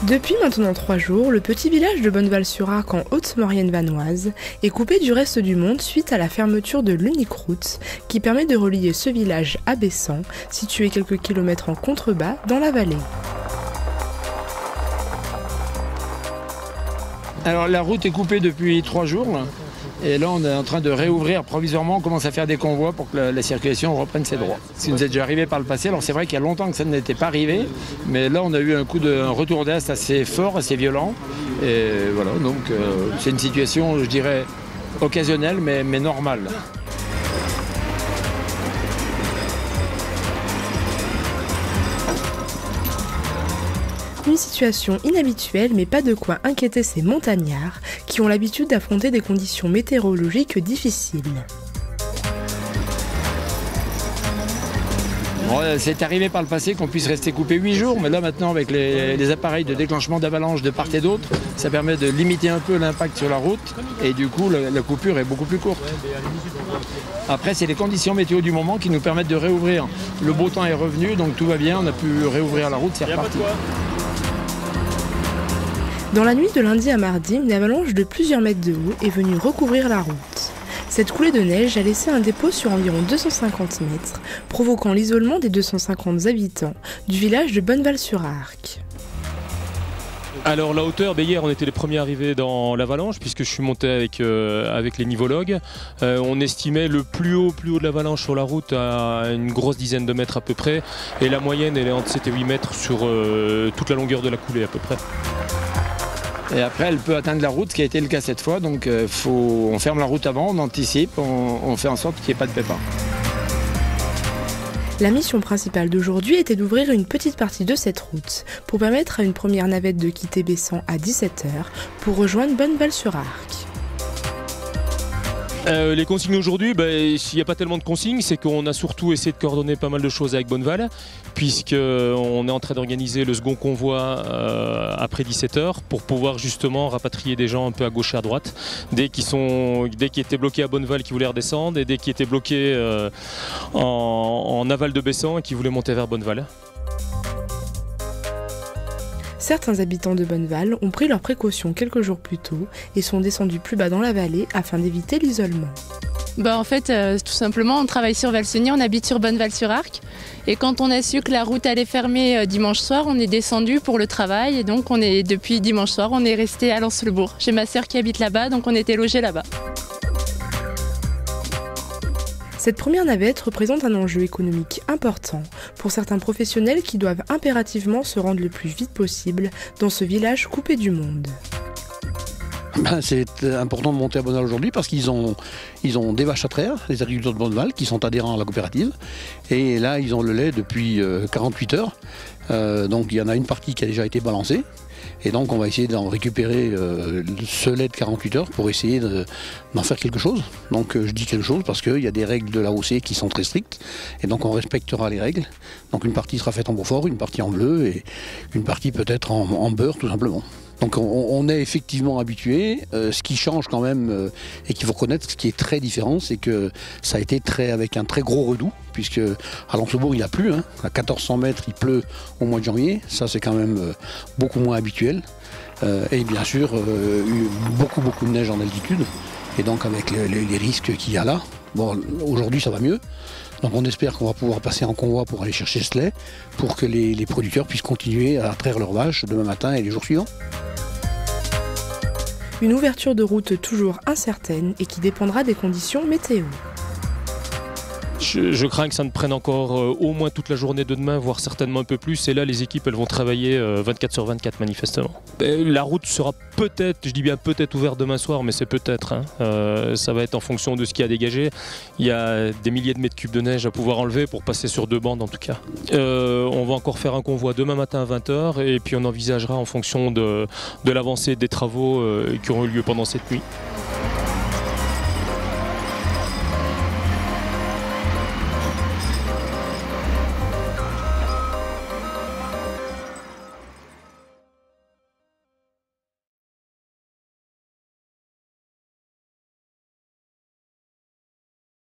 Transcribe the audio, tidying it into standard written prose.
Depuis maintenant 3 jours, le petit village de Bonneval-sur-Arc en Haute-Maurienne vanoise est coupé du reste du monde suite à la fermeture de l'unique route qui permet de relier ce village à Bessan, situé quelques kilomètres en contrebas dans la vallée. Alors la route est coupée depuis 3 jours et là on est en train de réouvrir provisoirement, on commence à faire des convois pour que la circulation reprenne ses droits. Ce qui nous est déjà arrivé par le passé, alors c'est vrai qu'il y a longtemps que ça n'était pas arrivé, mais là on a eu un retour d'est assez fort, assez violent et voilà, donc c'est une situation je dirais occasionnelle mais normale. Une situation inhabituelle mais pas de quoi inquiéter ces montagnards qui ont l'habitude d'affronter des conditions météorologiques difficiles. Bon, c'est arrivé par le passé qu'on puisse rester coupé 8 jours, mais là maintenant avec les appareils de déclenchement d'avalanche de part et d'autre, ça permet de limiter un peu l'impact sur la route et du coup la coupure est beaucoup plus courte. Après c'est les conditions météo du moment qui nous permettent de réouvrir. Le beau temps est revenu donc tout va bien, on a pu réouvrir la route, c'est reparti. Dans la nuit de lundi à mardi, une avalanche de plusieurs mètres de haut est venue recouvrir la route. Cette coulée de neige a laissé un dépôt sur environ 250 mètres, provoquant l'isolement des 250 habitants du village de Bonneval-sur-Arc. Alors la hauteur, hier on était les premiers arrivés dans l'avalanche puisque je suis monté avec les nivologues. On estimait le plus haut de l'avalanche sur la route à une grosse dizaine de mètres à peu près et la moyenne elle est entre 7 et 8 mètres sur toute la longueur de la coulée à peu près. Et après, elle peut atteindre la route, ce qui a été le cas cette fois. Donc, on ferme la route avant, on anticipe, on fait en sorte qu'il n'y ait pas de pépins. La mission principale d'aujourd'hui était d'ouvrir une petite partie de cette route pour permettre à une première navette de quitter Bessan à 17 h pour rejoindre Bonneval-sur-Arc. Les consignes aujourd'hui, s'il n'y a pas tellement de consignes, c'est qu'on a surtout essayé de coordonner pas mal de choses avec Bonneval, puisqu'on est en train d'organiser le second convoi après 17 h pour pouvoir justement rapatrier des gens un peu à gauche et à droite, dès qui étaient bloqués à Bonneval qui voulaient redescendre et dès qui étaient bloqués en aval de Bessan et qui voulaient monter vers Bonneval. Certains habitants de Bonneval ont pris leurs précautions quelques jours plus tôt et sont descendus plus bas dans la vallée afin d'éviter l'isolement. En fait, tout simplement, on travaille sur Valseny, on habite sur Bonneval-sur-Arc. Et quand on a su que la route allait fermer dimanche soir, on est descendu pour le travail. Et donc, depuis dimanche soir, on est resté à Lens-le-Bourg. J'ai ma sœur qui habite là-bas, donc on était logés là-bas. Cette première navette représente un enjeu économique important pour certains professionnels qui doivent impérativement se rendre le plus vite possible dans ce village coupé du monde. C'est important de monter à Bonneval aujourd'hui parce qu'ils ont des vaches à traire, les agriculteurs de Bonneval, qui sont adhérents à la coopérative. Et là, ils ont le lait depuis 48 heures. Donc il y en a une partie qui a déjà été balancée. Et donc on va essayer d'en récupérer ce lait de 48 heures pour essayer d'en faire quelque chose. Donc je dis quelque chose parce qu'il y a des règles de l'AOC qui sont très strictes. Et donc on respectera les règles. Donc une partie sera faite en Beaufort, une partie en bleu et une partie peut-être en beurre tout simplement. Donc on est effectivement habitué. Ce qui change quand même et qu'il faut reconnaître, ce qui est très différent, c'est que ça a été avec un très gros redout, puisque à Lens-le-Bourg il a plu, à 1400 mètres il pleut au mois de janvier, ça c'est quand même beaucoup moins habituel. Et bien sûr beaucoup de neige en altitude, et donc avec les risques qu'il y a là. Bon, aujourd'hui ça va mieux. Donc on espère qu'on va pouvoir passer en convoi pour aller chercher ce lait, pour que les producteurs puissent continuer à traire leurs vaches demain matin et les jours suivants. Une ouverture de route toujours incertaine et qui dépendra des conditions météo. Je crains que ça ne prenne encore au moins toute la journée de demain, voire certainement un peu plus. Et là, les équipes, elles vont travailler 24 sur 24 manifestement. La route sera peut-être, je dis bien peut-être ouverte demain soir, mais c'est peut-être. Ça va être en fonction de ce qui a dégagé. Il y a des milliers de mètres cubes de neige à pouvoir enlever pour passer sur 2 bandes en tout cas. On va encore faire un convoi demain matin à 20h et puis on envisagera en fonction de l'avancée des travaux qui auront eu lieu pendant cette nuit.